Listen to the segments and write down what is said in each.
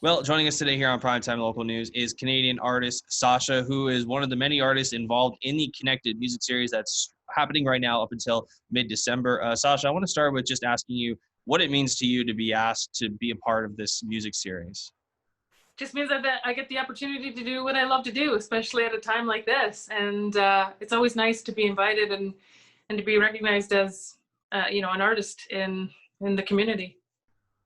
Well, joining us today here on Primetime Local News is Canadian artist Sacha, who is one of the many artists involved in the Connected music series that's happening right now up until mid-December. Sacha, I want to start with just asking you what it means to you to be asked to be a part of this music series. Just means that I get the opportunity to do what I love to do, especially at a time like this. And it's always nice to be invited and to be recognized as an artist in the community.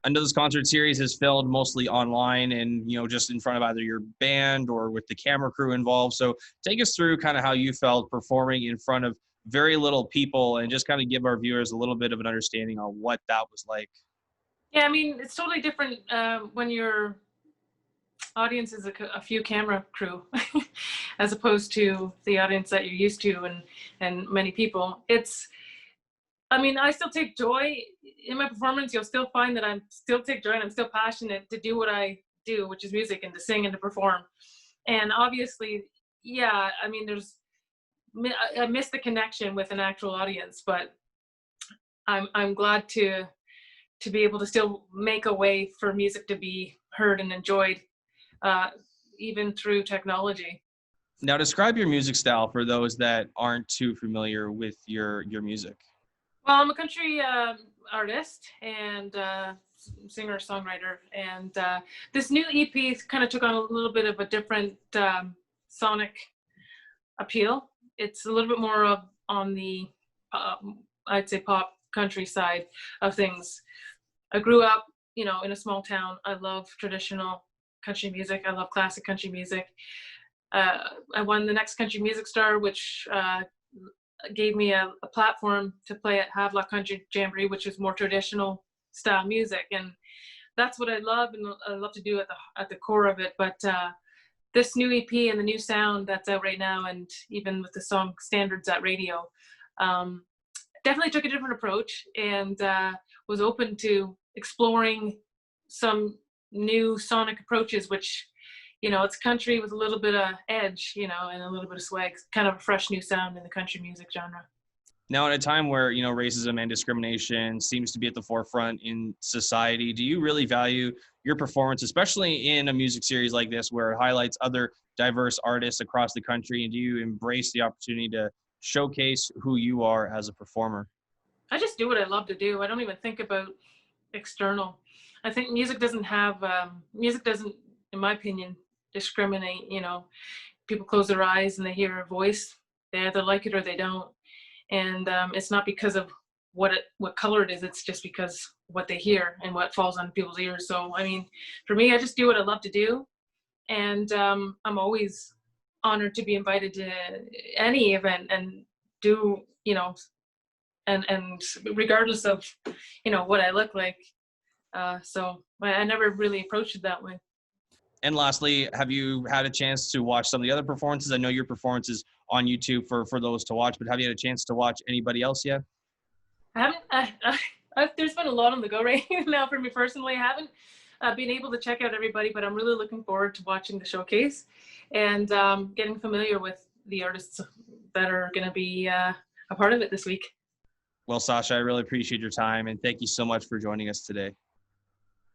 I know this concert series is filmed mostly online and, just in front of either your band or with the camera crew involved. So take us through kind of how you felt performing in front of very little people and just kind of give our viewers a little bit of an understanding on what that was like. Yeah, I mean, it's totally different when your audience is a few camera crew as opposed to the audience that you're used to and many people. I still take joy in my performance. You'll still find that I still take joy and I'm still passionate to do what I do, which is music and to sing and to perform. And obviously, yeah, I mean, I miss the connection with an actual audience, but I'm glad to be able to still make a way for music to be heard and enjoyed, even through technology. Now, describe your music style for those that aren't too familiar with your music. Well, I'm a country artist and singer-songwriter, and this new EP kind of took on a little bit of a different sonic appeal. It's a little bit more on the, I'd say, pop country side of things. I grew up, in a small town. I love traditional country music. I love classic country music. I won the Next Country Music Star, which gave me a platform to play at Havelock Country Jamboree, which is more traditional style music, and that's what I love and I love to do at the core of it. But this new EP and the new sound that's out right now, and even with the song Standards at Radio, definitely took a different approach and was open to exploring some new sonic approaches, which it's country with a little bit of edge, and a little bit of swag, kind of a fresh new sound in the country music genre. Now, in a time where, racism and discrimination seems to be at the forefront in society, do you really value your performance, especially in a music series like this, where it highlights other diverse artists across the country? And do you embrace the opportunity to showcase who you are as a performer? I just do what I love to do. I don't even think about external. I think music doesn't, in my opinion, discriminate. People close their eyes and they hear a voice. They either like it or they don't. And it's not because of what color it is. It's just because what they hear and what falls on people's ears. So, I mean, for me, I just do what I love to do. And I'm always honored to be invited to any event and do, and regardless of, what I look like. So I never really approached it that way. And lastly, have you had a chance to watch some of the other performances? I know your performance is on YouTube for those to watch, but have you had a chance to watch anybody else yet? I haven't. There's been a lot on the go right now for me personally. I haven't been able to check out everybody, but I'm really looking forward to watching the showcase and getting familiar with the artists that are going to be a part of it this week. Well, Sacha, I really appreciate your time, and thank you so much for joining us today.